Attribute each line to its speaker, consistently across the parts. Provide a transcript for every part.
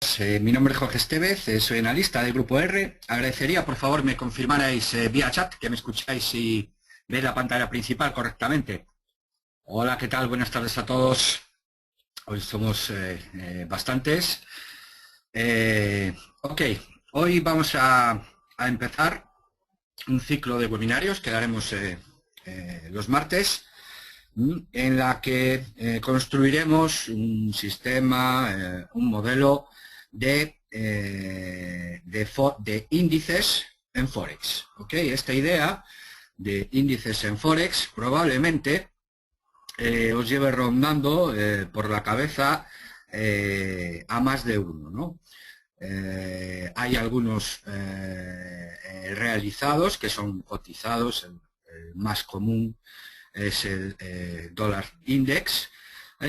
Speaker 1: Mi nombre es Jorge Estevez, soy analista del Grupo R. Agradecería, por favor, me confirmarais vía chat que me escucháis y veis la pantalla principal correctamente. Hola, ¿qué tal? Buenas tardes a todos. Hoy somos bastantes. Ok, hoy vamos a empezar un ciclo de webinarios que daremos los martes, en la que construiremos un sistema, un modelo de índices en Forex. ¿Okay? Esta idea de índices en Forex probablemente os lleve rondando por la cabeza a más de uno, ¿no? Hay algunos realizados que son cotizados, el más común es el dólar index,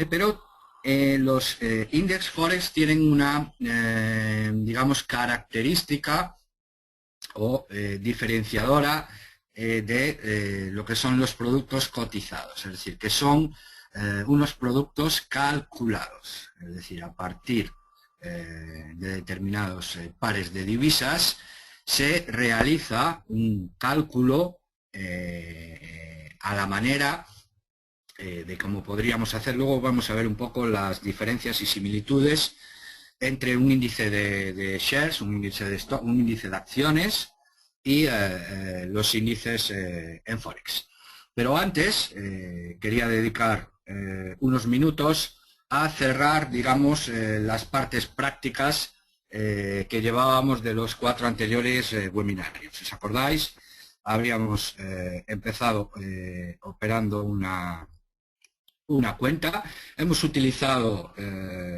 Speaker 1: pero los index forex tienen una, digamos, característica o diferenciadora de lo que son los productos cotizados, es decir, que son unos productos calculados, es decir, a partir de determinados pares de divisas se realiza un cálculo a la manera de cómo podríamos hacer. Luego vamos a ver un poco las diferencias y similitudes entre un índice de shares, un índice de stock, un índice de acciones y los índices en Forex. Pero antes quería dedicar unos minutos a cerrar, digamos, las partes prácticas que llevábamos de los 4 anteriores webinarios. Si os acordáis, habríamos empezado operando una cuenta. Hemos utilizado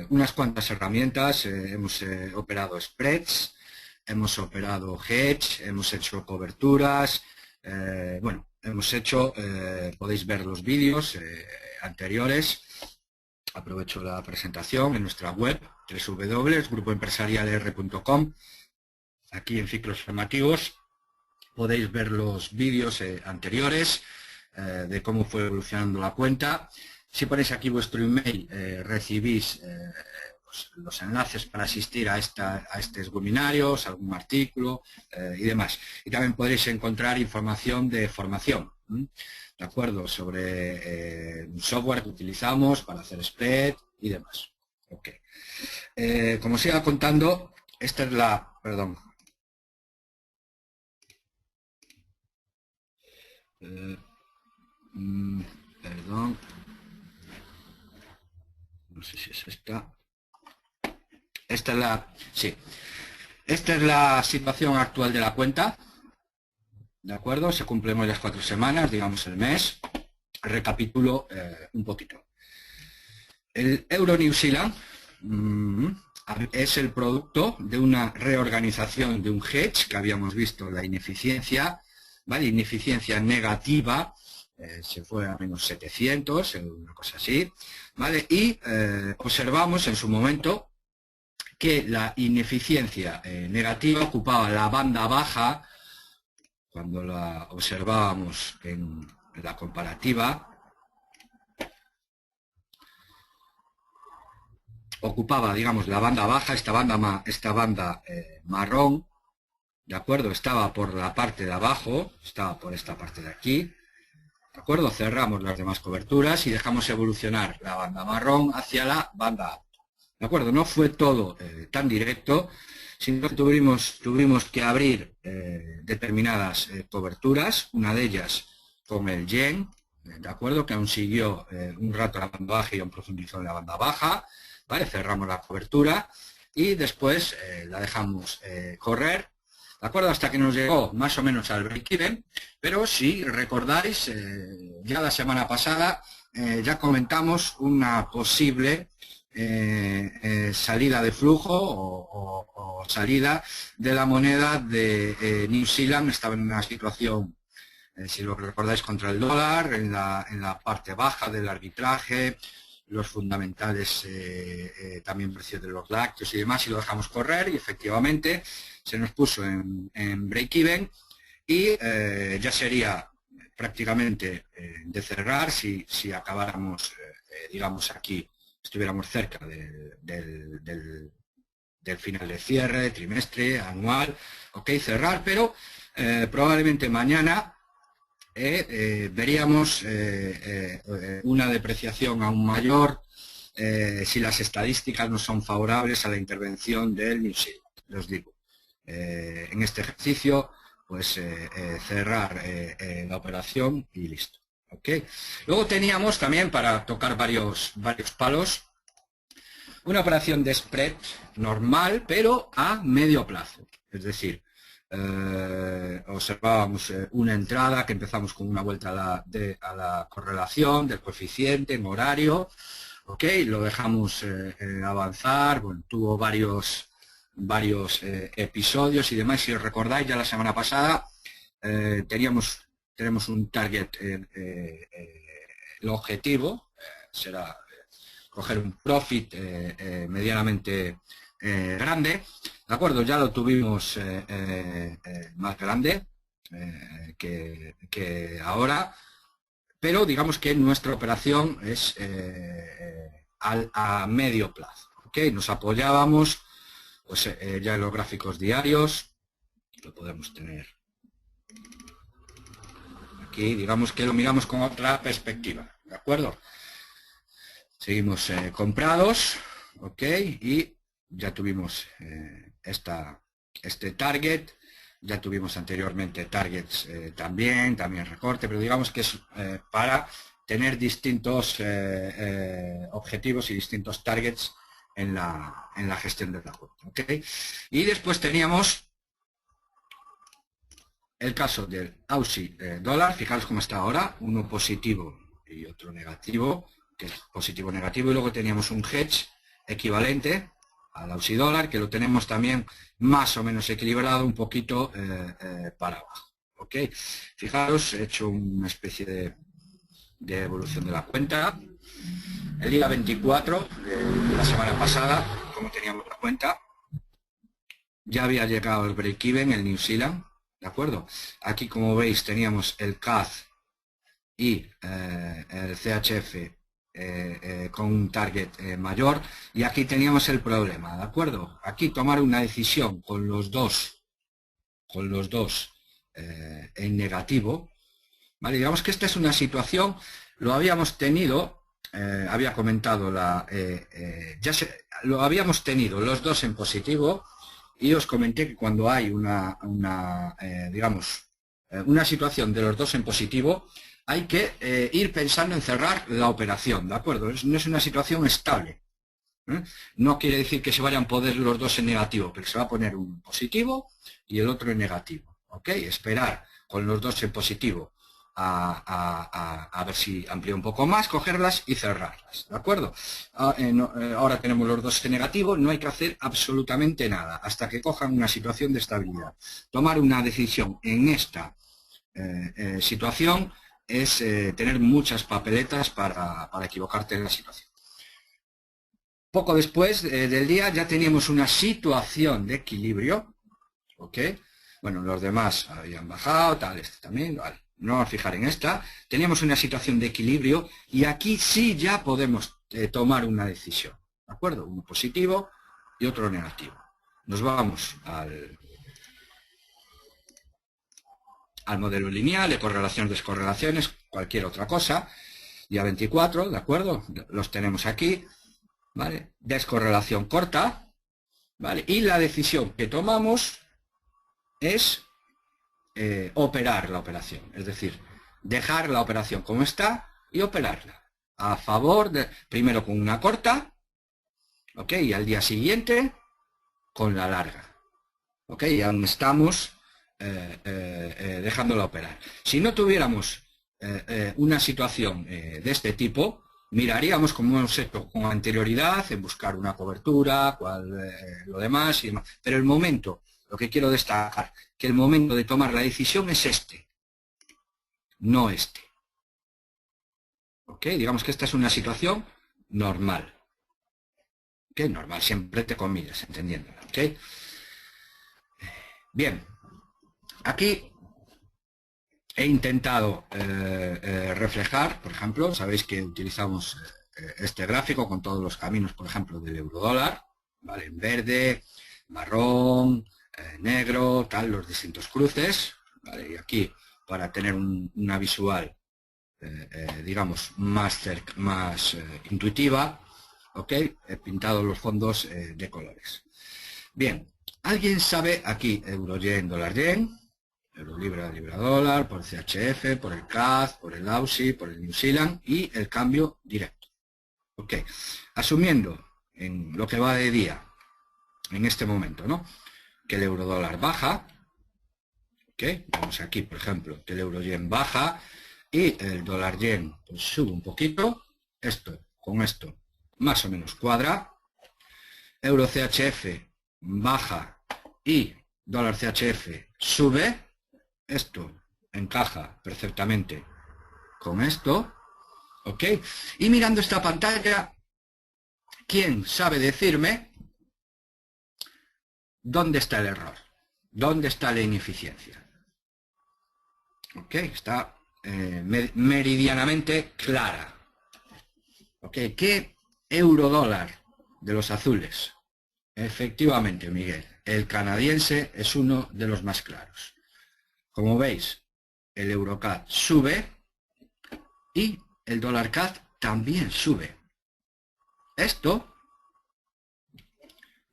Speaker 1: unas cuantas herramientas, hemos operado spreads, hemos operado hedge, hemos hecho coberturas, bueno, hemos hecho, podéis ver los vídeos anteriores. Aprovecho la presentación en nuestra web www.grupoempresarialr.com. Aquí en ciclos formativos podéis ver los vídeos anteriores de cómo fue evolucionando la cuenta. Si ponéis aquí vuestro email, recibís pues, los enlaces para asistir a estos webinarios, algún artículo y demás. Y también podréis encontrar información de formación, ¿de acuerdo? Sobre un software que utilizamos para hacer spread y demás. Okay. Como os iba contando, esta es la... Perdón. Perdón. No sé si es esta. Esta es la... Sí. Esta es la situación actual de la cuenta. ¿De acuerdo? Se cumplen hoy las 4 semanas, digamos el mes. Recapitulo un poquito. El Euro New Zealand es el producto de una reorganización de un hedge que habíamos visto, la ineficiencia, ¿vale? Ineficiencia negativa, se fue a menos 700, una cosa así, ¿vale? Y observamos en su momento que la ineficiencia negativa ocupaba la banda baja cuando la observábamos en la comparativa. Ocupaba, digamos, la banda baja, esta banda marrón, ¿de acuerdo? Estaba por la parte de abajo, estaba por esta parte de aquí, ¿de acuerdo? Cerramos las demás coberturas y dejamos evolucionar la banda marrón hacia la banda alta, ¿de acuerdo? No fue todo tan directo, sino que tuvimos que abrir determinadas coberturas, una de ellas con el yen, ¿de acuerdo? Que aún siguió un rato la banda baja y aún profundizó en la banda baja, ¿vale? Cerramos la cobertura y después la dejamos correr, ¿de acuerdo? Hasta que nos llegó más o menos al break-even, pero si recordáis, ya la semana pasada ya comentamos una posible salida de flujo o salida de la moneda de New Zealand. Estaba en una situación, si lo recordáis, contra el dólar, en la parte baja del arbitraje, los fundamentales, también precios de los lácteos y demás, y lo dejamos correr y efectivamente se nos puso en break-even y ya sería prácticamente de cerrar si acabáramos, digamos, aquí, estuviéramos cerca del del final de cierre, trimestre, anual, ok, cerrar, pero probablemente mañana veríamos una depreciación aún mayor si las estadísticas no son favorables a la intervención del New Zealand. Les digo, en este ejercicio, pues cerrar la operación y listo. ¿Okay? Luego teníamos también, para tocar varios palos, una operación de spread normal, pero a medio plazo. Es decir, observábamos una entrada que empezamos con una vuelta a la correlación del coeficiente en horario. Ok, lo dejamos avanzar. Bueno, tuvo varios episodios y demás. Si os recordáis, ya la semana pasada tenemos un target, el objetivo será coger un profit medianamente grande, ¿de acuerdo? Ya lo tuvimos más grande que ahora, pero digamos que nuestra operación es a medio plazo, ¿ok? Nos apoyábamos pues ya en los gráficos diarios, lo podemos tener aquí, digamos que lo miramos con otra perspectiva, ¿de acuerdo? Seguimos comprados, ok, y ya tuvimos este target, ya tuvimos anteriormente targets también recorte, pero digamos que es para tener distintos objetivos y distintos targets en la gestión de la cuenta, ok. Y después teníamos el caso del Aussie dólar, fijaros cómo está ahora, uno positivo y otro negativo, que es positivo negativo, y luego teníamos un hedge equivalente al Aussie dólar, que lo tenemos también más o menos equilibrado, un poquito para abajo. ¿Ok? Fijaros, he hecho una especie de evolución de la cuenta. El día 24 de la semana pasada, como teníamos la cuenta, ya había llegado el break-even, el New Zealand, ¿de acuerdo? Aquí, como veis, teníamos el CAD y el CHF con un target mayor, y aquí teníamos el problema, ¿de acuerdo? Aquí tomar una decisión con los dos en negativo, ¿vale? Digamos que esta es una situación, lo habíamos tenido, había comentado lo habíamos tenido los dos en positivo, y os comenté que cuando hay una situación de los dos en positivo, hay que ir pensando en cerrar la operación, ¿de acuerdo? No es una situación estable. No quiere decir que se vayan a poner los dos en negativo, pero se va a poner un positivo y el otro en negativo. ¿Ok? Esperar con los dos en positivo a ver si amplía un poco más, cogerlas y cerrarlas. ¿De acuerdo? Ahora tenemos los dos en negativo, no hay que hacer absolutamente nada hasta que cojan una situación de estabilidad. Tomar una decisión en esta situación es tener muchas papeletas para equivocarte en la situación. Poco después del día ya teníamos una situación de equilibrio, ¿ok? Bueno, los demás habían bajado, tal, este también, vale. No vamos a fijar en esta. Teníamos una situación de equilibrio y aquí sí ya podemos tomar una decisión, ¿de acuerdo? Uno positivo y otro negativo. Nos vamos al modelo lineal de correlaciones, descorrelaciones, cualquier otra cosa. Día 24, ¿de acuerdo? Los tenemos aquí, ¿vale? Descorrelación corta, ¿vale? Y la decisión que tomamos es operar la operación, es decir, dejar la operación como está y operarla. A favor de, primero con una corta, ¿ok? Y al día siguiente con la larga, ¿ok? Y aún estamos dejándola operar. Si no tuviéramos una situación de este tipo, miraríamos, como hemos hecho con anterioridad, en buscar una cobertura, lo demás y demás. Pero el momento, lo que quiero destacar, que el momento de tomar la decisión es este, no este. ¿Ok? Digamos que esta es una situación normal. ¿Ok? Normal, siempre te comillas, entendiéndola. ¿Ok? Bien. Aquí he intentado reflejar, por ejemplo, sabéis que utilizamos este gráfico con todos los caminos, por ejemplo, del euro dólar, ¿vale? En verde, marrón, negro, tal, los distintos cruces, ¿vale? Y aquí, para tener una visual, digamos, más intuitiva, ¿ok? He pintado los fondos de colores. Bien, ¿alguien sabe aquí euro-yen, dólar-yen? Euro-libra, libra-dólar, por CHF, por el CAD, por el AUSI, por el New Zealand y el cambio directo. Ok, asumiendo en lo que va de día, en este momento, ¿no? Que el euro-dólar baja, ok, vemos aquí, por ejemplo, que el euro-yen baja y el dólar-yen pues, sube un poquito, esto con esto más o menos cuadra, euro-CHF baja y dólar CHF sube, esto encaja perfectamente con esto, ¿ok? Y mirando esta pantalla, ¿quién sabe decirme dónde está el error? ¿Dónde está la ineficiencia? ¿Ok? Está meridianamente clara. ¿Ok? ¿Qué euro-dólar de los azules? Efectivamente, Miguel, el canadiense es uno de los más claros. Como veis, el EuroCAD sube y el dólar CAD también sube. Esto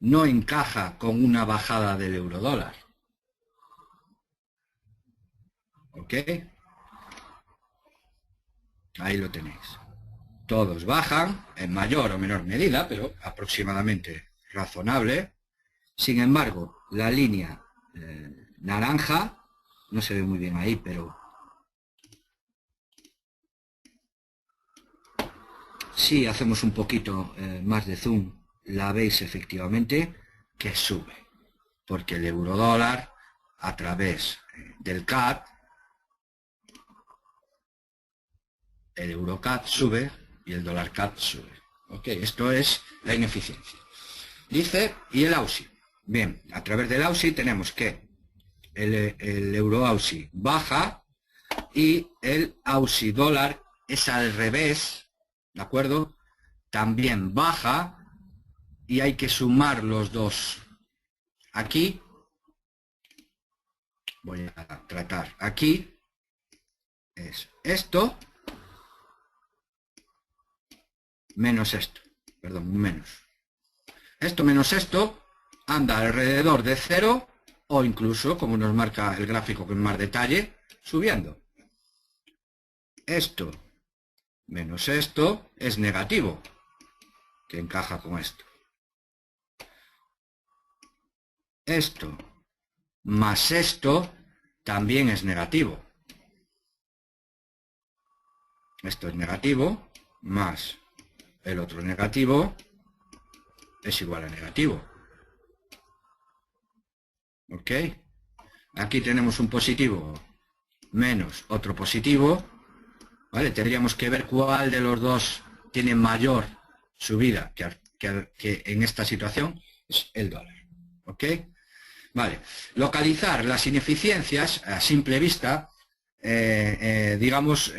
Speaker 1: no encaja con una bajada del eurodólar. ¿Ok? Ahí lo tenéis. Todos bajan en mayor o menor medida, pero aproximadamente razonable. Sin embargo, la línea naranja, no se ve muy bien ahí, pero si hacemos un poquito más de zoom, la veis efectivamente que sube, porque el eurodólar a través del CAD, el EuroCAD sube y el dólar CAD sube. Ok, esto es la ineficiencia. Dice, y el AUSI. Bien, a través del AUSI tenemos que el euro AUSI baja y el AUSI dólar es al revés, ¿de acuerdo? También baja y hay que sumar los dos. Aquí, voy a tratar, aquí es esto menos esto, perdón, menos. Esto menos esto anda alrededor de 0 o incluso, como nos marca el gráfico con más detalle, subiendo. Esto menos esto es negativo, que encaja con esto. Esto más esto también es negativo. Esto es negativo más el otro negativo es igual a negativo. ¿Ok? Aquí tenemos un positivo menos otro positivo. ¿Vale? Tendríamos que ver cuál de los dos tiene mayor subida que en esta situación es el dólar. ¿Ok? Vale. Localizar las ineficiencias a simple vista, digamos,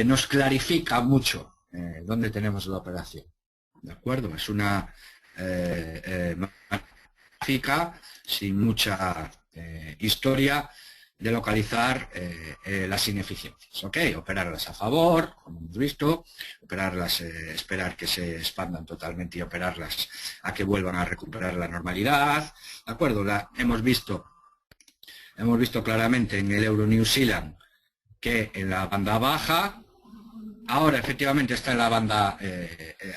Speaker 1: nos clarifica mucho dónde tenemos la operación. ¿De acuerdo? Es una gráfica sin mucha historia de localizar las ineficiencias, ¿ok? Operarlas a favor, como hemos visto, operarlas, esperar que se expandan totalmente y operarlas a que vuelvan a recuperar la normalidad, ¿de acuerdo? Hemos visto claramente en el euro New Zealand que en la banda baja, ahora efectivamente está en la banda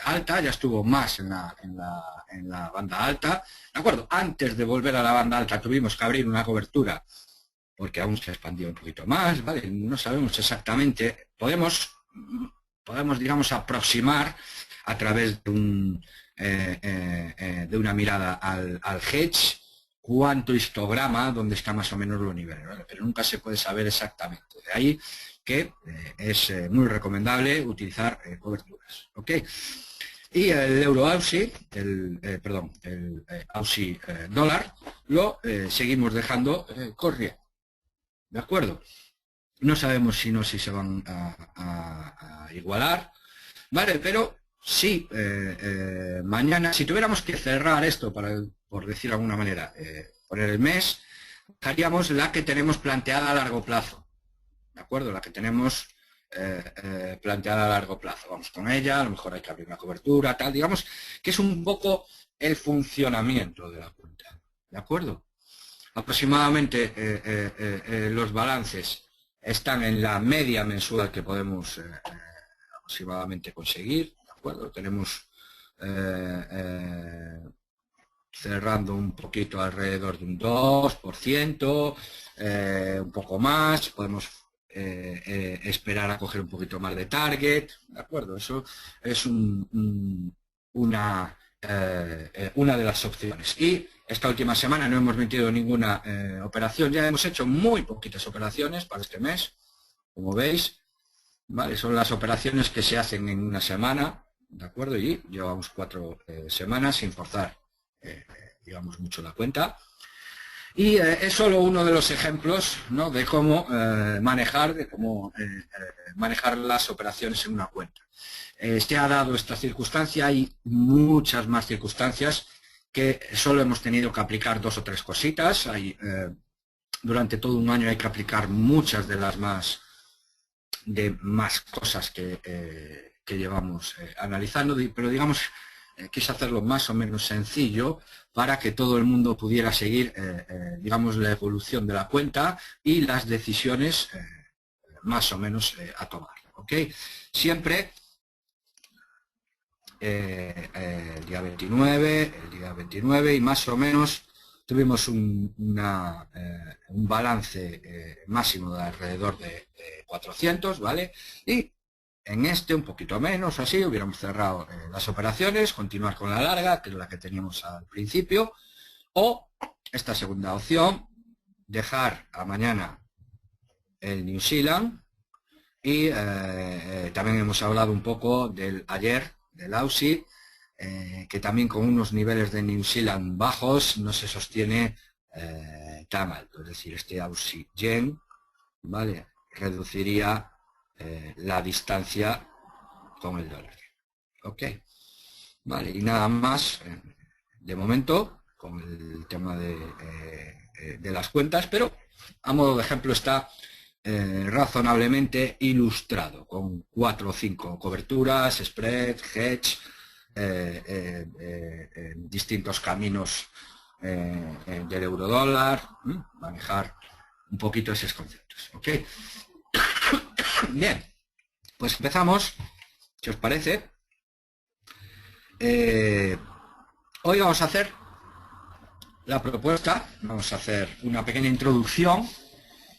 Speaker 1: alta, ya estuvo más en la banda alta, ¿de acuerdo? Antes de volver a la banda alta tuvimos que abrir una cobertura porque aún se expandió un poquito más, ¿vale? No sabemos exactamente, podemos digamos, aproximar a través de, de una mirada al hedge cuánto histograma, donde está más o menos los niveles, ¿vale? Pero nunca se puede saber exactamente. De ahí que es muy recomendable utilizar coberturas, ¿ok? Y el euro AUSI, el AUSI dólar, lo seguimos dejando corriendo. ¿De acuerdo? No sabemos si se van a igualar, ¿vale? Pero si mañana, si tuviéramos que cerrar esto, por decir de alguna manera, poner el mes, haríamos la que tenemos planteada a largo plazo, ¿de acuerdo? La que tenemos planteada a largo plazo. Vamos con ella, a lo mejor hay que abrir una cobertura, tal, digamos que es un poco el funcionamiento de la cuenta, ¿de acuerdo? Aproximadamente los balances están en la media mensual que podemos aproximadamente conseguir, ¿de acuerdo? Tenemos cerrando un poquito alrededor de un 2%, un poco más, podemos esperar a coger un poquito más de target, ¿de acuerdo? Eso es una de las opciones. Y esta última semana no hemos metido ninguna operación, ya hemos hecho muy poquitas operaciones para este mes, como veis, ¿vale? Son las operaciones que se hacen en una semana, ¿de acuerdo? Y llevamos 4 semanas sin forzar, digamos, mucho la cuenta. Y es solo uno de los ejemplos, ¿no?, de cómo manejar las operaciones en una cuenta. Se ha dado esta circunstancia, hay muchas más circunstancias que solo hemos tenido que aplicar 2 o 3 cositas. Durante todo un año hay que aplicar muchas de las más cosas que llevamos analizando, pero digamos, quise hacerlo más o menos sencillo para que todo el mundo pudiera seguir, digamos, la evolución de la cuenta y las decisiones más o menos a tomar, ¿ok? Siempre el día 29 y más o menos tuvimos un balance máximo de alrededor de 400, ¿vale? Y en este un poquito menos, así, hubiéramos cerrado las operaciones, continuar con la larga, que es la que teníamos al principio, o esta segunda opción, dejar a mañana el New Zealand, y también hemos hablado un poco del ayer, del Aussie, que también con unos niveles de New Zealand bajos no se sostiene tan alto, es decir, este Aussie Yen, ¿vale?, reduciría la distancia con el dólar, ok, vale, y nada más de momento con el tema de las cuentas, pero a modo de ejemplo está razonablemente ilustrado con 4 o 5 coberturas, spread, hedge, distintos caminos del euro dólar, manejar un poquito esos conceptos, ok. Bien, pues empezamos, si os parece. Hoy vamos a hacer la propuesta, vamos a hacer una pequeña introducción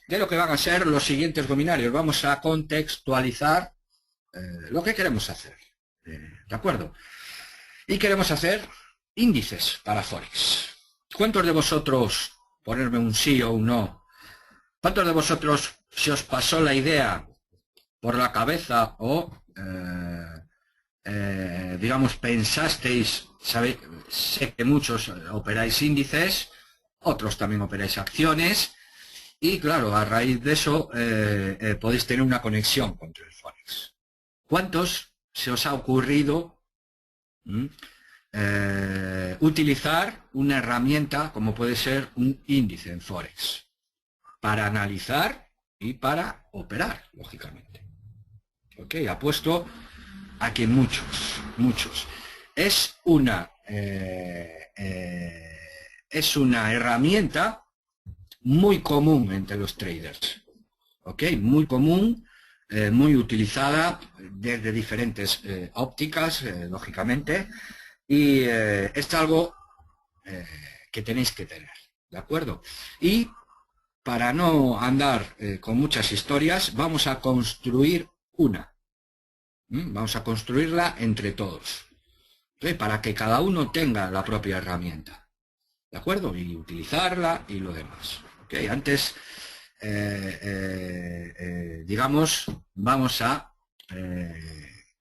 Speaker 1: de lo que van a ser los siguientes dominarios. Vamos a contextualizar lo que queremos hacer, ¿de acuerdo? Y queremos hacer índices para Forex. ¿Cuántos de vosotros, ponerme un sí o un no, cuántos de vosotros se os pasó la idea por la cabeza o, digamos, pensasteis, sé que muchos operáis índices, otros también operáis acciones, y claro, a raíz de eso podéis tener una conexión con el Forex. ¿Cuántos se os ha ocurrido utilizar una herramienta como puede ser un índice en Forex para analizar y para operar, lógicamente? Ok, apuesto a que muchos. Es una herramienta muy común entre los traders, ok, muy común, muy utilizada desde diferentes ópticas, lógicamente, y es algo que tenéis que tener, ¿de acuerdo? Y para no andar con muchas historias, vamos a construir una. Vamos a construirla entre todos, ¿sí?, para que cada uno tenga la propia herramienta, ¿de acuerdo? Y utilizarla y lo demás. ¿Okay? Antes, digamos, vamos a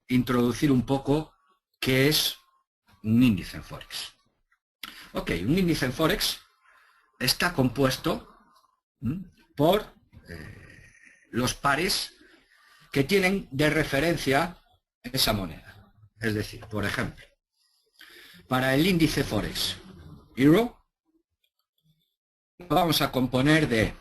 Speaker 1: introducir un poco qué es un índice en Forex. Ok, un índice en Forex está compuesto por los pares que tienen de referencia esa moneda. Es decir, por ejemplo, para el índice Forex Euro, lo vamos a componer de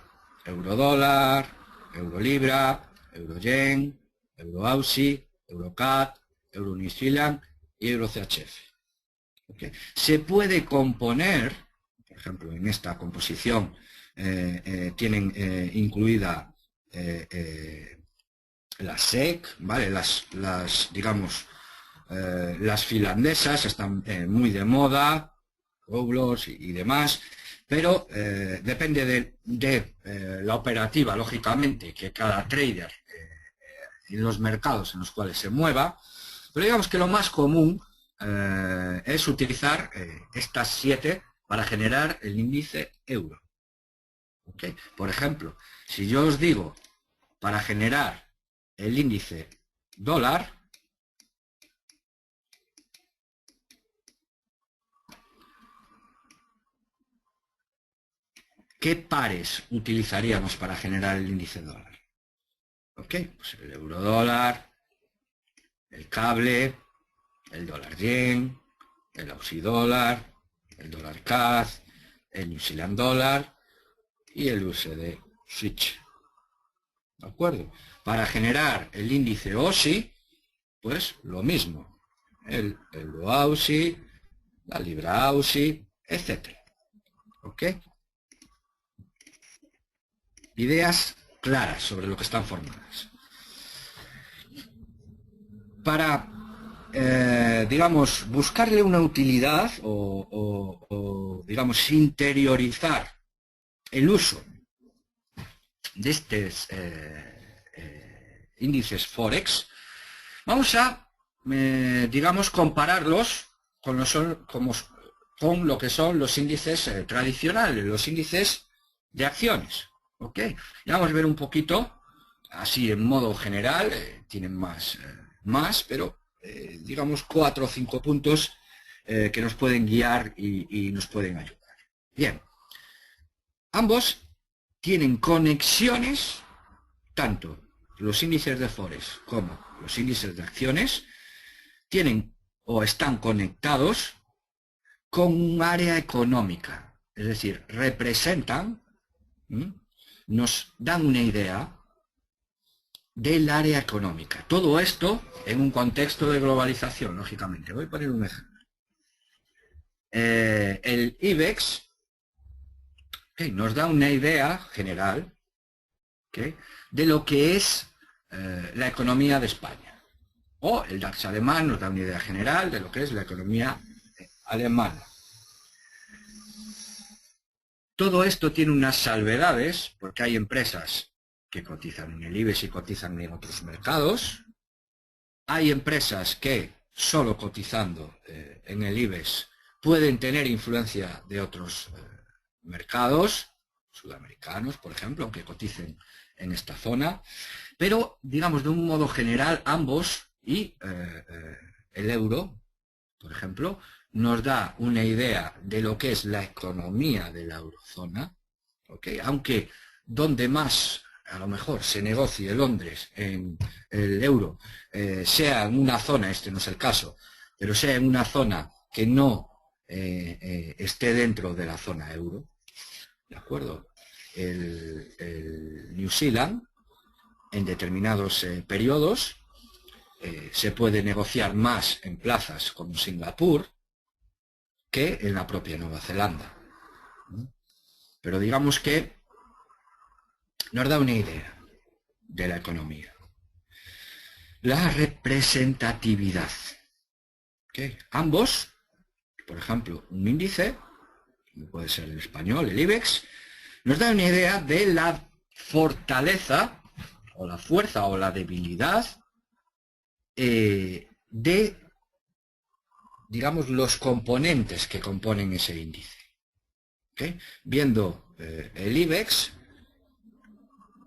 Speaker 1: euro dólar, euro libra, euro yen, euro aussie, euro CAD, euro New Zealand y euro CHF. ¿Okay? Se puede componer, por ejemplo, en esta composición tienen incluida la SEC, ¿vale? Digamos, las finlandesas están muy de moda, Roblox y demás, pero depende de la operativa, lógicamente, que cada trader en los mercados en los cuales se mueva, pero digamos que lo más común es utilizar estas 7 para generar el índice euro. ¿Okay? Por ejemplo, si yo os digo para generar el índice dólar, ¿qué pares utilizaríamos para generar el índice dólar? ¿Ok? Pues el euro dólar, el cable, el dólar yen, el aussie dólar, el dólar CAD, el New Zealand dólar y el USD switch. ¿De acuerdo? Para generar el índice Aussie, pues lo mismo. El euro Aussie, la libra Aussie, etc. ¿Ok? Ideas claras sobre lo que están formadas. Para, digamos, buscarle una utilidad o, digamos, interiorizar el uso de estos índices Forex, vamos a, digamos, compararlos con lo que son los índices tradicionales, los índices de acciones. ¿Ok? Y vamos a ver un poquito, así en modo general, tienen más, pero digamos 4 o 5 puntos que nos pueden guiar y nos pueden ayudar. Bien, ambos tienen conexiones, tanto los índices de Forex como los índices de acciones, tienen o están conectados con un área económica, es decir, representan, nos dan una idea del área económica. Todo esto en un contexto de globalización, lógicamente. Voy a poner un ejemplo. El IBEX nos da una idea general de lo que es la economía de España. O el DAX alemán nos da una idea general de lo que es la economía alemana. Todo esto tiene unas salvedades, porque hay empresas que cotizan en el IBEX y cotizan en otros mercados. Hay empresas que solo cotizando en el IBEX pueden tener influencia de otros mercados, sudamericanos, por ejemplo, aunque coticen en esta zona. Pero, digamos, de un modo general, ambos y el euro, por ejemplo, nos da una idea de lo que es la economía de la eurozona, ¿okay? Aunque donde más a lo mejor se negocie Londres en el euro, sea en una zona, este no es el caso, pero sea en una zona que no esté dentro de la zona euro, ¿de acuerdo? El New Zealand, en determinados periodos, se puede negociar más en plazas como Singapur que en la propia Nueva Zelanda. Pero digamos que nos da una idea de la economía. La representatividad. ¿Okay? Ambos, por ejemplo, un índice, puede ser el español, el IBEX, nos da una idea de la fortaleza, o la fuerza, o la debilidad de, digamos, los componentes que componen ese índice. ¿Okay? Viendo el IBEX,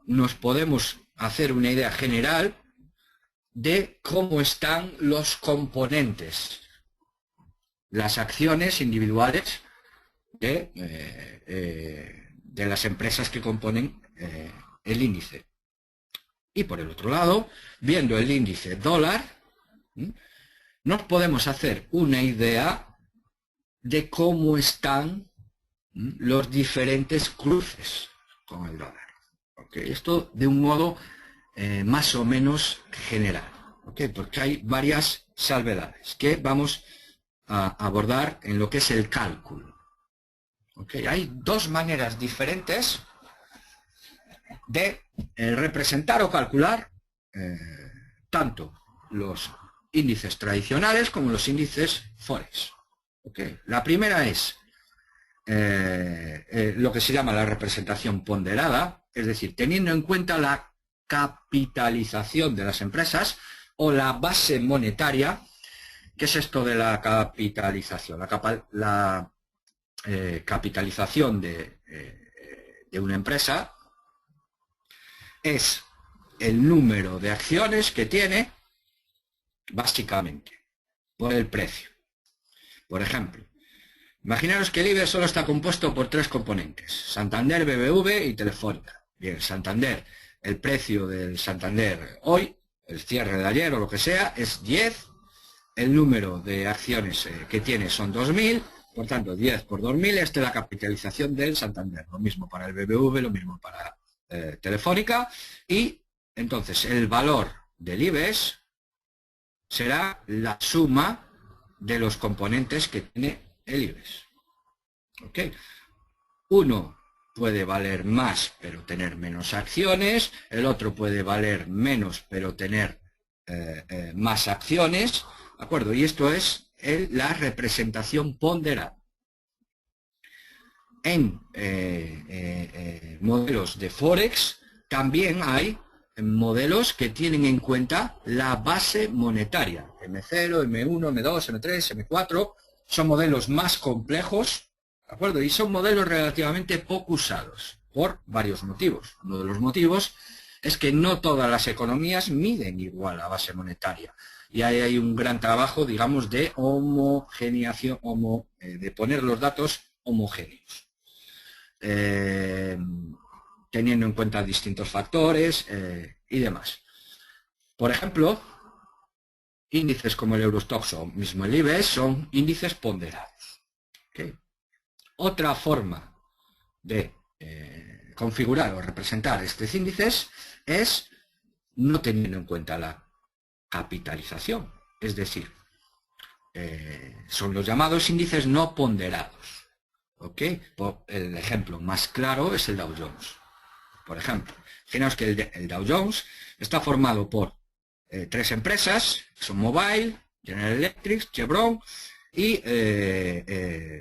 Speaker 1: nos podemos hacer una idea general de cómo están los componentes, las acciones individuales de las empresas que componen el índice. Y por el otro lado, viendo el índice dólar, nos podemos hacer una idea de cómo están los diferentes cruces con el dólar. ¿Okay? Esto de un modo más o menos general, ¿okay? Porque hay varias salvedades que vamos a abordar en lo que es el cálculo. ¿Okay? Hay dos maneras diferentes de representar o calcular tanto los índices tradicionales como los índices Forex. ¿Okay? La primera es lo que se llama la representación ponderada, es decir, teniendo en cuenta la capitalización de las empresas o la base monetaria. ¿Qué es esto de la capitalización? La capitalización de una empresa es el número de acciones que tiene, básicamente, por el precio. Por ejemplo, imaginaros que el IBEX solo está compuesto por tres componentes: Santander, BBV y Telefónica. Bien, Santander, el precio del Santander hoy, el cierre de ayer o lo que sea, es 10. El número de acciones que tiene son 2.000, por tanto 10 por 2.000, esta es la capitalización del Santander. Lo mismo para el BBV, lo mismo para Telefónica, y entonces el valor del IBEX será la suma de los componentes que tiene el IBEX. ¿Okay? Uno puede valer más pero tener menos acciones, el otro puede valer menos pero tener más acciones, ¿de acuerdo? Y esto es la representación ponderada. En modelos de Forex también hay modelos que tienen en cuenta la base monetaria. M0, M1, M2, M3, M4 son modelos más complejos, ¿de acuerdo? Y son modelos relativamente poco usados por varios motivos. Uno de los motivos es que no todas las economías miden igual la base monetaria. Y ahí hay un gran trabajo, digamos, de homogeneización, de poner los datos homogéneos. Teniendo en cuenta distintos factores y demás. Por ejemplo, índices como el Eurostoxx o mismo el IBEX son índices ponderados. ¿Okay? Otra forma de configurar o representar estos índices es no teniendo en cuenta la capitalización, es decir, son los llamados índices no ponderados. ¿Okay? El ejemplo más claro es el Dow Jones. Por ejemplo, imaginaos que el Dow Jones está formado por tres empresas, ExxonMobil, General Electric, Chevron, y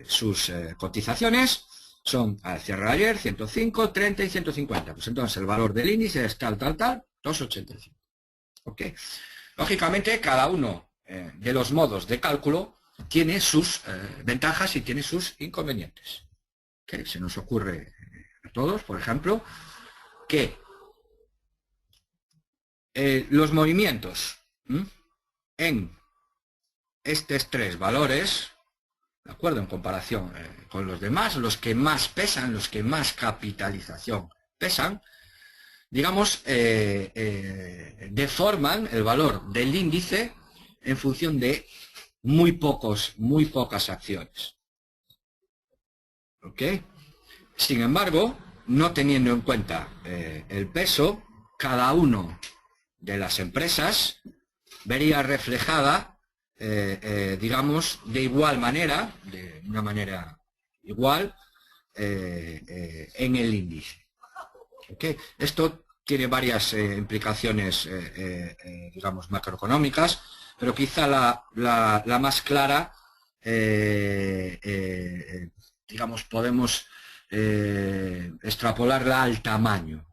Speaker 1: sus cotizaciones son al cierre de ayer 105, 30 y 150. Pues entonces el valor del índice es tal, 285. ¿Okay? Lógicamente, cada uno de los modos de cálculo tiene sus ventajas y tiene sus inconvenientes. ¿Okay? Se nos ocurre a todos, por ejemplo, que los movimientos en estos tres valores, ¿de acuerdo? En comparación con los demás, los que más pesan, los que más capitalización pesan, digamos, deforman el valor del índice en función de muy pocas acciones. ¿Ok? Sin embargo, no teniendo en cuenta el peso, cada uno de las empresas vería reflejada, digamos, de igual manera, de una manera igual, en el índice. ¿Okay? Esto tiene varias implicaciones, digamos, macroeconómicas, pero quizá la más clara, digamos, podemos extrapolarla al tamaño.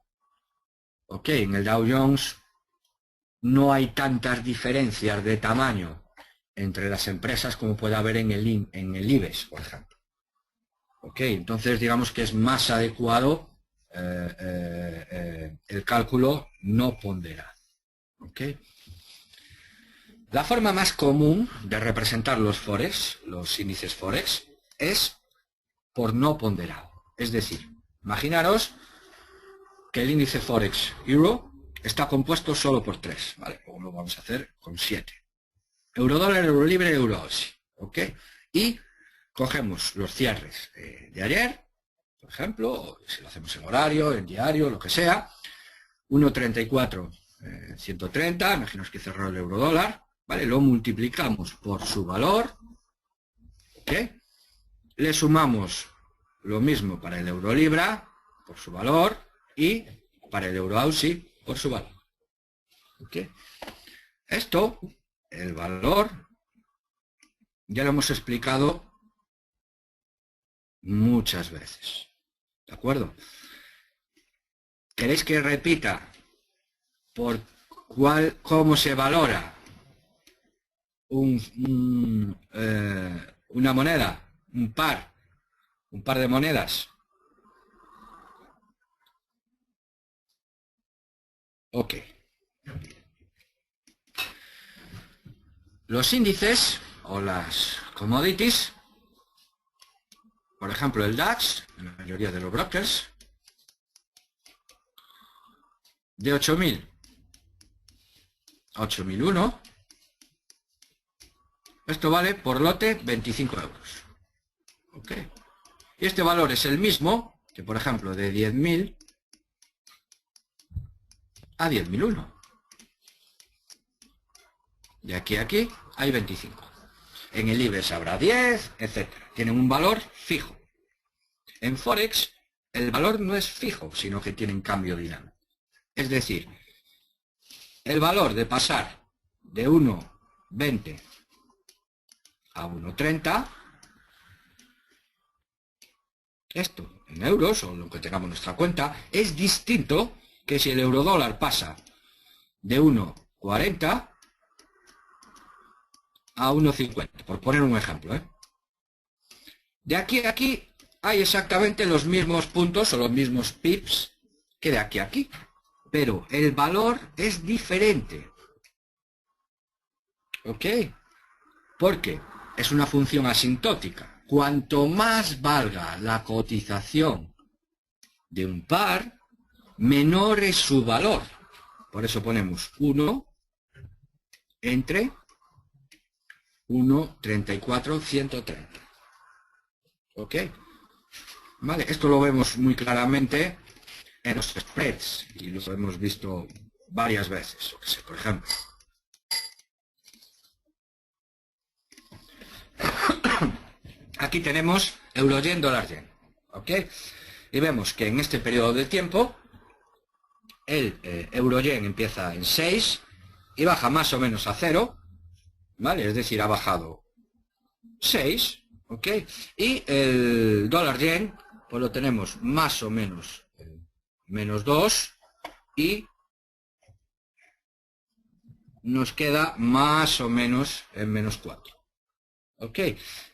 Speaker 1: ¿Ok? En el Dow Jones no hay tantas diferencias de tamaño entre las empresas como puede haber en el IBEX, por ejemplo. ¿Ok? Entonces, digamos que es más adecuado el cálculo no ponderado. ¿Ok? La forma más común de representar los Forex, los índices Forex, es por no ponderado. Es decir, imaginaros que el índice Forex Euro está compuesto solo por 3, ¿vale? Luego lo vamos a hacer con 7. eurodólar, eurolibre, euroAUSI, ¿ok? Y cogemos los cierres de ayer, por ejemplo, o si lo hacemos en horario, en diario, lo que sea, 1,34, 130, imaginaos que cerró el eurodólar, ¿vale? Lo multiplicamos por su valor, ¿ok? Le sumamos lo mismo para el eurolibra, por su valor, y para el euroAUSI, por su valor. ¿Ok? Esto, el valor, ya lo hemos explicado muchas veces. ¿De acuerdo? ¿Queréis que repita por cómo se valora una moneda, un par de monedas? Ok. Los índices o las commodities, por ejemplo el DAX, en la mayoría de los brokers, de 8.000 a 8.001, esto vale por lote 25 euros. ¿Ok? Y este valor es el mismo que, por ejemplo, de 10.000 a 10.001. De aquí a aquí hay 25. En el IBEX habrá 10, etc. Tienen un valor fijo. En Forex el valor no es fijo, sino que tienen cambio dinámico. Es decir, el valor de pasar de 1,20 a 1,30, esto en euros o lo que tengamos en nuestra cuenta, es distinto que si el eurodólar pasa de 1,40 a 1,50, por poner un ejemplo, ¿eh? De aquí a aquí hay exactamente los mismos puntos o los mismos pips que de aquí a aquí, pero el valor es diferente. ¿Ok? Porque es una función asintótica. Cuanto más valga la cotización de un par, menor es su valor. Por eso ponemos 1 entre 1,34, 130. ¿Ok? Vale, esto lo vemos muy claramente en los spreads y lo hemos visto varias veces. Por ejemplo, aquí tenemos euro-yen, dólar-yen. ¿Ok? Y vemos que en este periodo de tiempo el euro-yen empieza en 6 y baja más o menos a 0, ¿vale? Es decir, ha bajado 6, ¿ok? Y el dólar-yen, pues lo tenemos más o menos menos 2 y nos queda más o menos en menos 4. ¿Ok?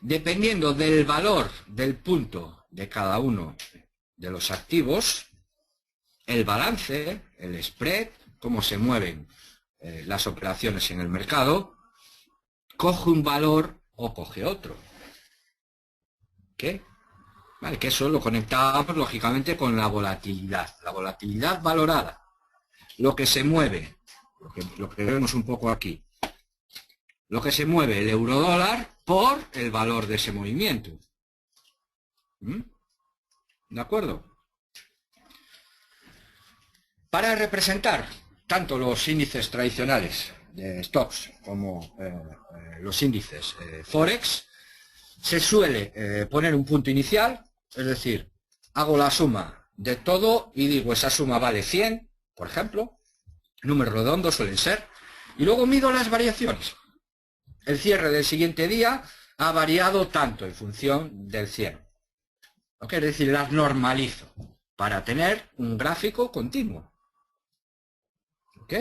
Speaker 1: Dependiendo del valor del punto de cada uno de los activos, el balance, el spread, cómo se mueven las operaciones en el mercado, coge un valor o coge otro. ¿Ok? Vale, que eso lo conectamos lógicamente con la volatilidad valorada, lo que se mueve, lo que vemos un poco aquí, lo que se mueve el eurodólar por el valor de ese movimiento. ¿De acuerdo? Para representar tanto los índices tradicionales de stocks como los índices Forex, se suele poner un punto inicial, es decir, hago la suma de todo y digo esa suma vale 100, por ejemplo, números redondos suelen ser, y luego mido las variaciones. El cierre del siguiente día ha variado tanto en función del 100. ¿Ok? Es decir, las normalizo para tener un gráfico continuo. ¿Ok?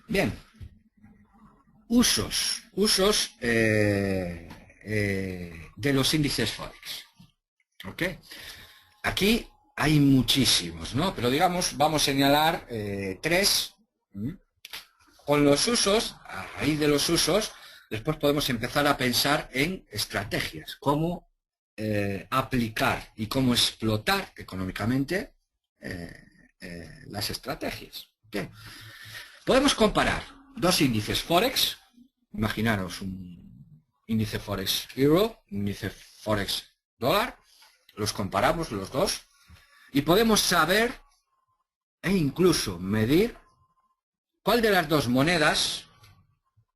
Speaker 1: Bien. Usos de los índices Forex. ¿Ok? Aquí hay muchísimos, ¿no? Pero digamos, vamos a señalar 3. Con los usos, a raíz de los usos, después podemos empezar a pensar en estrategias, cómo aplicar y cómo explotar económicamente las estrategias. ¿Okay? Podemos comparar dos índices Forex. Imaginaros un índice Forex Euro, un índice Forex dólar. Los comparamos los dos y podemos saber e incluso medir cuál de las dos monedas,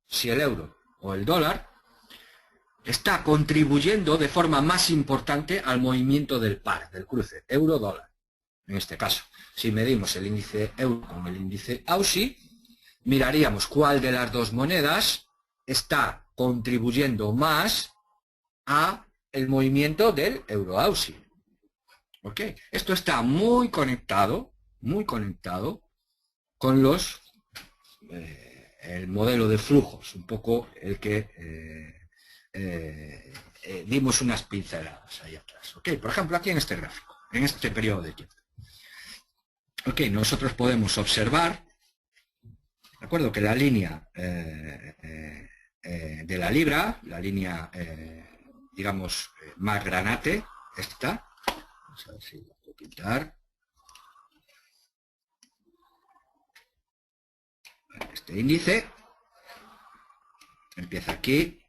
Speaker 1: si el euro o el dólar, está contribuyendo de forma más importante al movimiento del par, del cruce, euro-dólar. En este caso, si medimos el índice euro con el índice AUSI, miraríamos cuál de las dos monedas está contribuyendo más a el movimiento del euro-AUSI. ¿Ok? Esto está muy conectado con los el modelo de flujos, un poco el que dimos unas pinceladas ahí atrás. ¿Ok? Por ejemplo, aquí en este gráfico, en este periodo de tiempo. Ok, nosotros podemos observar, de acuerdo, que la línea de la libra, la línea, digamos, más granate, esta, vamos a ver si la puedo pintar. Este índice empieza aquí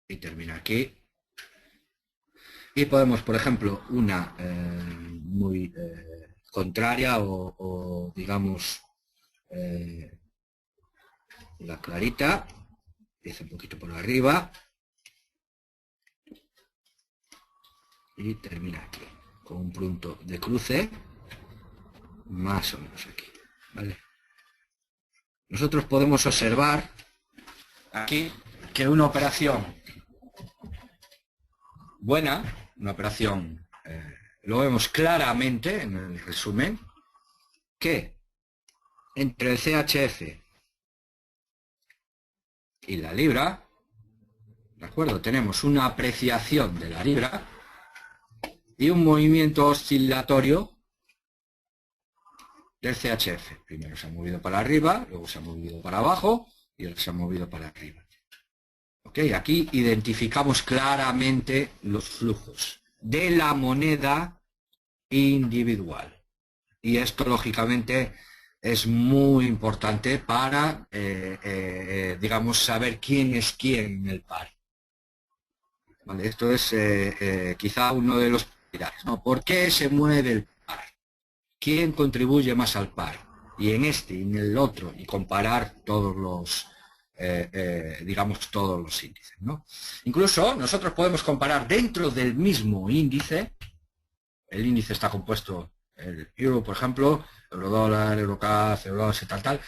Speaker 1: y termina aquí. Y podemos, por ejemplo, una muy contraria o digamos, la clarita, empieza un poquito por arriba y termina aquí, con un punto de cruce más o menos aquí, ¿vale? Nosotros podemos observar aquí que una operación buena, una operación, lo vemos claramente en el resumen, que entre el CHF y la libra, ¿de acuerdo? Tenemos una apreciación de la libra y un movimiento oscilatorio del CHF. Primero se ha movido para arriba, luego se ha movido para abajo y ahora se ha movido para arriba. ¿Ok? Aquí identificamos claramente los flujos de la moneda individual. Y esto, lógicamente, es muy importante para, digamos, saber quién es quién en el par. ¿Vale? Esto es quizá uno de los pilares, ¿no? ¿Por qué se mueve el par? ¿Quién contribuye más al par? Y en este y en el otro, y comparar todos los, digamos, todos los índices, ¿no? Incluso nosotros podemos comparar dentro del mismo índice. El índice está compuesto, el euro, por ejemplo, eurodólar, eurocaf, euros y tal.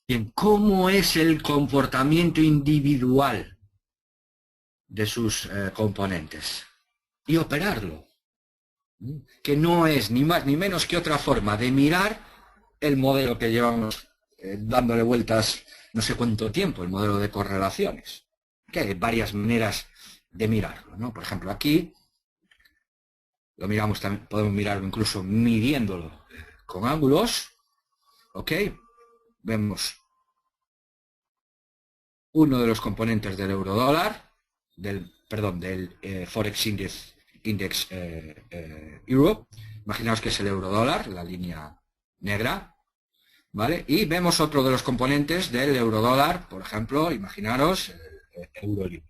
Speaker 1: Bien, ¿cómo es el comportamiento individual de sus componentes? Y operarlo. Que no es ni más ni menos que otra forma de mirar el modelo que llevamos dándole vueltas no sé cuánto tiempo, el modelo de correlaciones. Que hay varias maneras de mirarlo, ¿no? Por ejemplo, aquí lo miramos también, podemos mirarlo incluso midiéndolo con ángulos. ¿Ok? Vemos uno de los componentes del eurodólar, del Forex Index Euro. Imaginaos que es el eurodólar, la línea negra, ¿vale? Y vemos otro de los componentes del eurodólar, por ejemplo, imaginaros el euro-libra.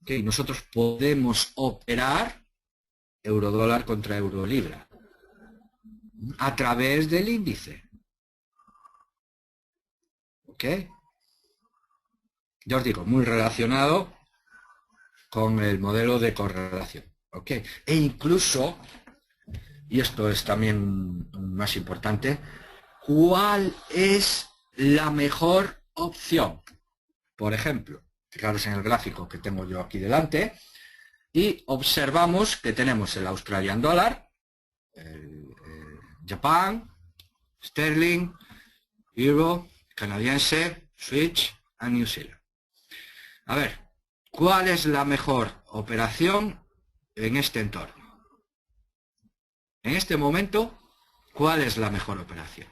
Speaker 1: ¿Ok? Nosotros podemos operar eurodólar contra euro-libra a través del índice. ¿Ok? Ya os digo, muy relacionado con el modelo de correlación. ¿Ok? E incluso, y esto es también más importante, ¿cuál es la mejor opción? Por ejemplo, fijaros en el gráfico que tengo yo aquí delante y observamos que tenemos el Australian Dollar, el Japan, Sterling, Euro, Canadiense, Switch y New Zealand. A ver, ¿cuál es la mejor operación en este entorno? En este momento, ¿cuál es la mejor operación?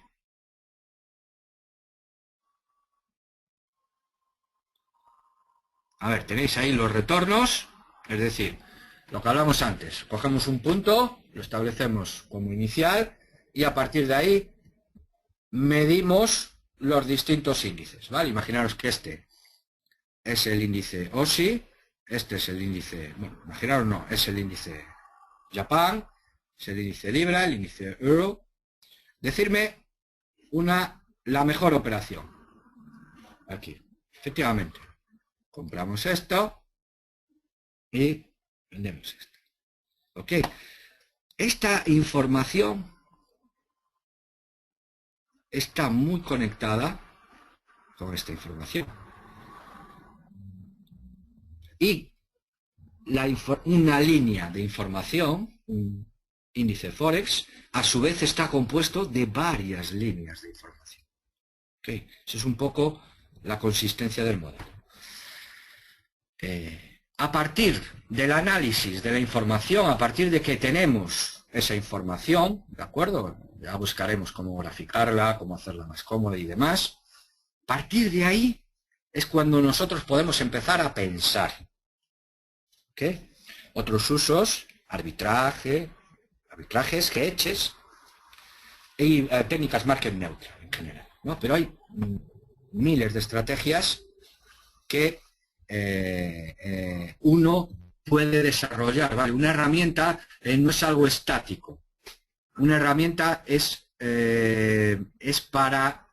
Speaker 1: A ver, tenéis ahí los retornos, es decir, lo que hablamos antes, cogemos un punto, lo establecemos como inicial y a partir de ahí medimos los distintos índices, ¿vale? Imaginaros que este es el índice OSI, este es el índice, bueno, imaginaros no, es el índice Japan, es el índice Libra, el índice Euro. Decirme la mejor operación. Aquí, efectivamente, compramos esto y vendemos esto. ¿Ok? Esta información está muy conectada con esta información. Y una línea de información, un índice Forex, a su vez está compuesto de varias líneas de información. ¿Okay? Eso es un poco la consistencia del modelo. A partir del análisis de la información, a partir de que tenemos esa información, ¿de acuerdo? Ya buscaremos cómo graficarla, cómo hacerla más cómoda y demás. A partir de ahí es cuando nosotros podemos empezar a pensar. ¿Okay? Otros usos, arbitrajes, hedges y técnicas market neutral en general, ¿no? Pero hay miles de estrategias que uno puede desarrollar, ¿vale? Una herramienta no es algo estático. Una herramienta es para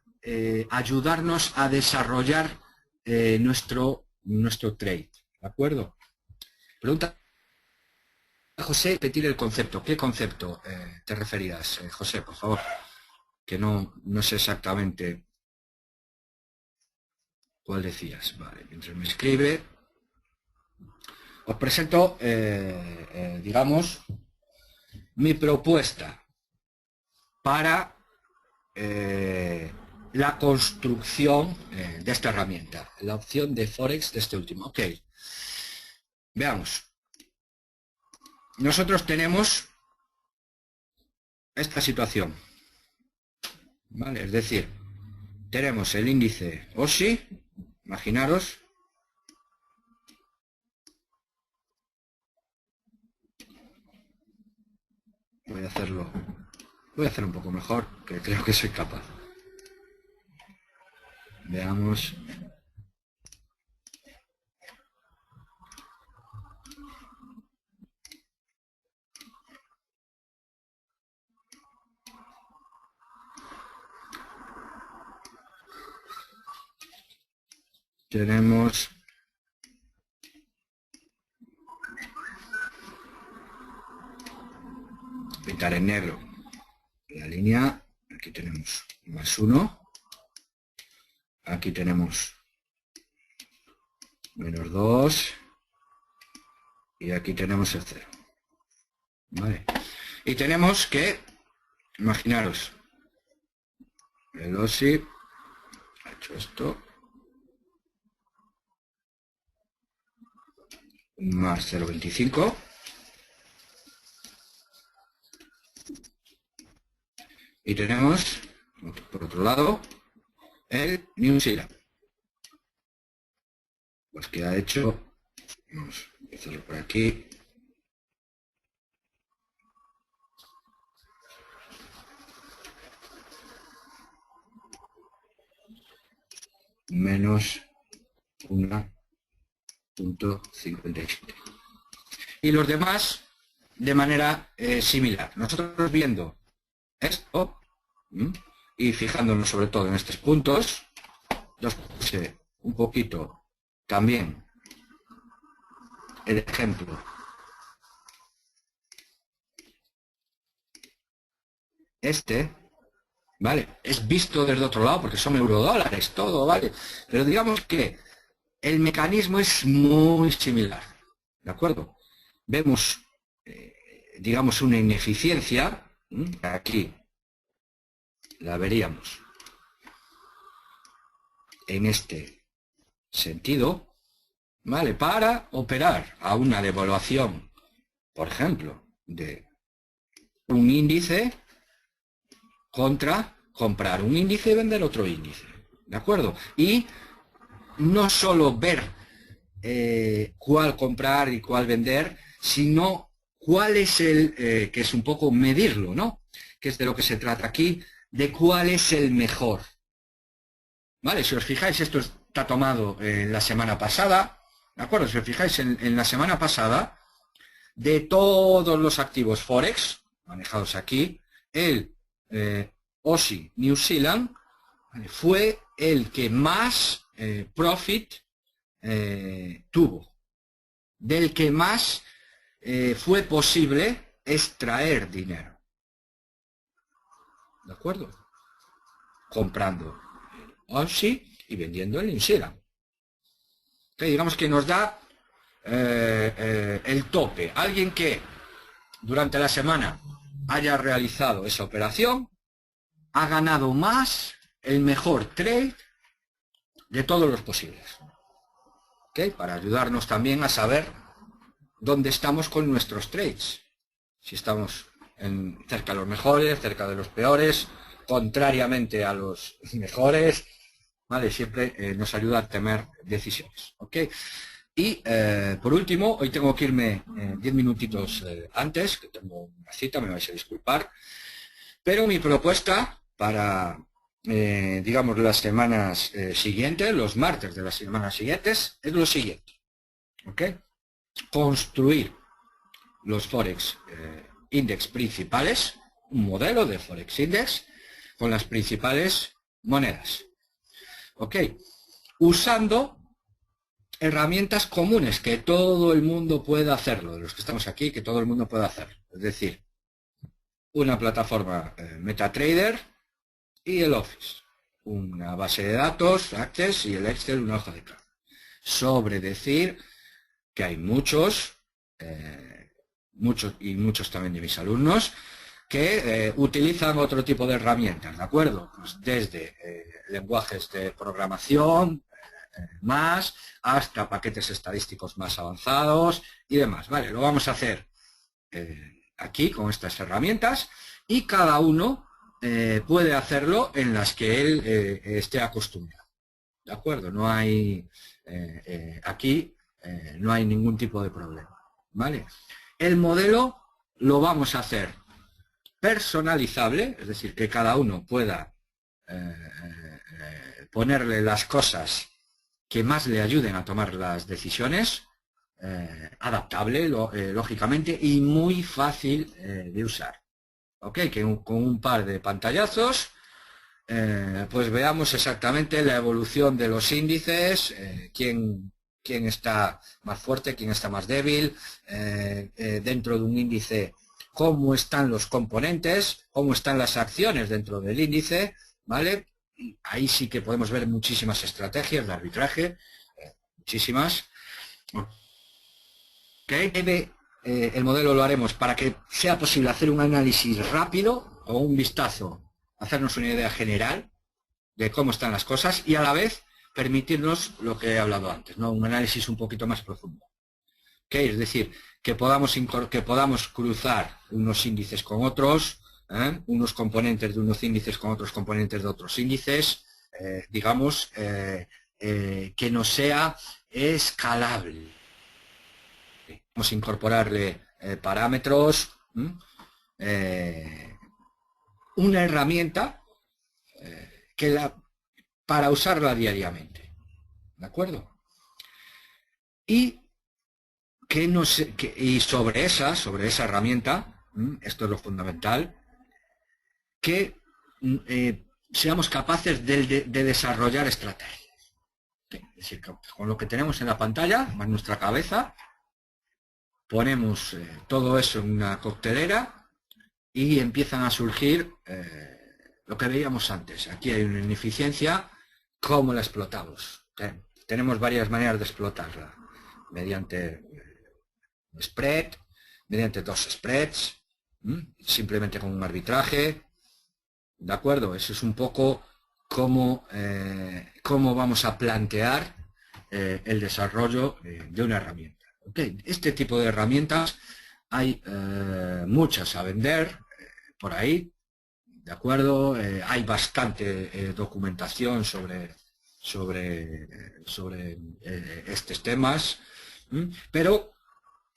Speaker 1: ayudarnos a desarrollar nuestro trade, ¿de acuerdo? Pregunta José, repetir el concepto. ¿Qué concepto te referirás, José, por favor? Que no sé exactamente cuál decías. Vale, mientras me escribe. Os presento, digamos, mi propuesta para la construcción de esta herramienta. La opción de Forex de este último. Ok. Veamos. Nosotros tenemos esta situación, ¿vale? Es decir, tenemos el índice OSI, imaginaros, voy a hacer un poco mejor, que creo que soy capaz. Veamos. Tenemos pintar en negro la línea. Aquí tenemos +1, aquí tenemos -2 y aquí tenemos el 0. ¿Vale? Y tenemos que, imaginaros, el OSI ha hecho esto, más 0,25, y tenemos, por otro lado, el New Zealand, pues que ha hecho, vamos a hacerlo por aquí, -1,57. Y los demás de manera similar. Nosotros viendo esto y fijándonos sobre todo en estos puntos, yo os puse un poquito también el ejemplo ¿vale? Es visto desde otro lado porque son eurodólares, todo, ¿vale? Pero digamos que el mecanismo es muy similar, ¿de acuerdo? Vemos, digamos, una ineficiencia, aquí la veríamos en este sentido, ¿vale? Para operar a una devaluación, por ejemplo, de un índice contra comprar un índice y vender otro índice, ¿de acuerdo? Y no solo ver cuál comprar y cuál vender, sino cuál es que es un poco medirlo, ¿no? Que es de lo que se trata aquí, de cuál es el mejor, ¿Vale? Si os fijáis, esto está tomado en la semana pasada, ¿de acuerdo? Si os fijáis, en la semana pasada, de todos los activos Forex manejados aquí, el Aussie New Zealand fue el que más profit tuvo, del que más fue posible extraer dinero. ¿De acuerdo? Comprando Aussie y vendiendo el New Zealand. Entonces, digamos que nos da el tope. Alguien que durante la semana haya realizado esa operación ha ganado más, el mejor trade de todos los posibles. ¿Okay? Para ayudarnos también a saber dónde estamos con nuestros trades. Si estamos cerca de los mejores, cerca de los peores, contrariamente a los mejores, ¿vale? Siempre nos ayuda a tomar decisiones. ¿Ok? Y por último, hoy tengo que irme 10 minutitos antes, que tengo una cita, me vais a disculpar. Pero mi propuesta para, digamos, las semanas siguientes, los martes de las semanas siguientes, es lo siguiente. ¿Ok? Construir los Forex Index principales, un modelo de Forex Index con las principales monedas. ¿Ok? Usando herramientas comunes que todo el mundo pueda hacerlo, de los que estamos aquí, que todo el mundo pueda hacerlo. Es decir, una plataforma MetaTrader y el Office, una base de datos, Access, y el Excel, una hoja de cálculo. Sobre decir que hay muchos también de mis alumnos que utilizan otro tipo de herramientas, ¿de acuerdo? Pues desde lenguajes de programación más hasta paquetes estadísticos más avanzados y demás. Vale, lo vamos a hacer aquí con estas herramientas y cada uno puede hacerlo en las que él esté acostumbrado. ¿De acuerdo? No hay aquí no hay ningún tipo de problema. ¿Vale? El modelo lo vamos a hacer personalizable, es decir, que cada uno pueda ponerle las cosas que más le ayuden a tomar las decisiones, adaptable, lógicamente, y muy fácil de usar. ¿Ok? Que con un par de pantallazos, pues veamos exactamente la evolución de los índices, quién está más fuerte, quién está más débil, dentro de un índice, cómo están los componentes, cómo están las acciones dentro del índice, ¿vale? Ahí sí que podemos ver muchísimas estrategias de arbitraje, muchísimas. ¿Okay? El modelo lo haremos para que sea posible hacer un análisis rápido o un vistazo, hacernos una idea general de cómo están las cosas y a la vez permitirnos lo que he hablado antes, ¿no? Un análisis un poquito más profundo. ¿Okay? Es decir, que podamos cruzar unos índices con otros, unos componentes de unos índices con otros componentes de otros índices, digamos, que no sea escalable. Vamos a incorporarle parámetros, una herramienta para usarla diariamente. ¿De acuerdo? Y sobre esa herramienta, esto es lo fundamental, que seamos capaces de desarrollar estrategias. Es decir, con lo que tenemos en la pantalla, más nuestra cabeza, ponemos todo eso en una coctelera y empiezan a surgir lo que veíamos antes. Aquí hay una ineficiencia, ¿cómo la explotamos? Tenemos varias maneras de explotarla, mediante spread, mediante dos spreads, simplemente con un arbitraje. ¿De acuerdo? Eso es un poco cómo vamos a plantear el desarrollo de una herramienta. ¿Okay? Este tipo de herramientas hay muchas a vender por ahí, ¿de acuerdo? Hay bastante documentación sobre estos temas, pero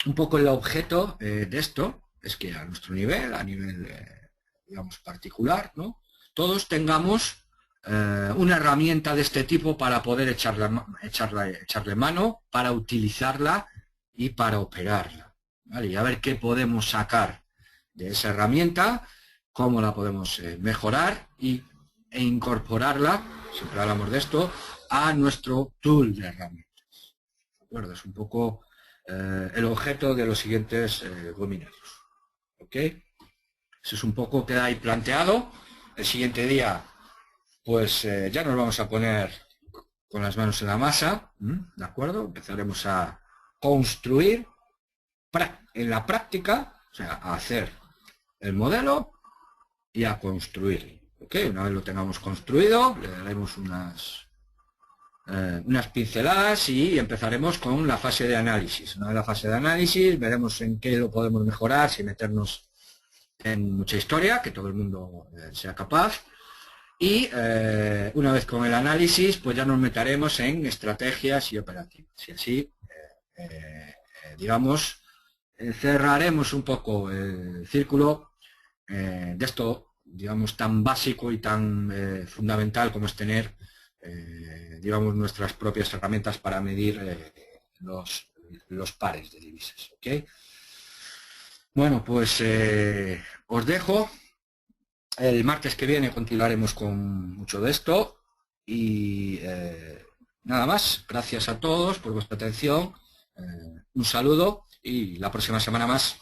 Speaker 1: un poco el objeto de esto es que a nuestro nivel, a nivel digamos particular, ¿no? Todos tengamos una herramienta de este tipo para poder echarle mano, para utilizarla y para operarla, ¿vale? Y a ver qué podemos sacar de esa herramienta, cómo la podemos mejorar e incorporarla, siempre hablamos de esto, a nuestro tool de herramientas. ¿De acuerdo? Es un poco el objeto de los siguientes webinarios. ¿Ok? Eso es un poco, queda ahí planteado. El siguiente día, pues ya nos vamos a poner con las manos en la masa, ¿de acuerdo? Empezaremos a construir en la práctica, o sea, a hacer el modelo y a construirlo. ¿Ok? Una vez lo tengamos construido, le daremos unas pinceladas y empezaremos con la fase de análisis. Una vez la fase de análisis, veremos en qué lo podemos mejorar, sin meternos en mucha historia, que todo el mundo sea capaz. Y una vez con el análisis, pues ya nos meteremos en estrategias y operativas. Y así, digamos, cerraremos un poco el círculo de esto, digamos, tan básico y tan fundamental como es tener, digamos, nuestras propias herramientas para medir los pares de divisas. ¿Okay? Bueno, pues os dejo. El martes que viene continuaremos con mucho de esto y nada más. Gracias a todos por vuestra atención. Un saludo y la próxima semana más.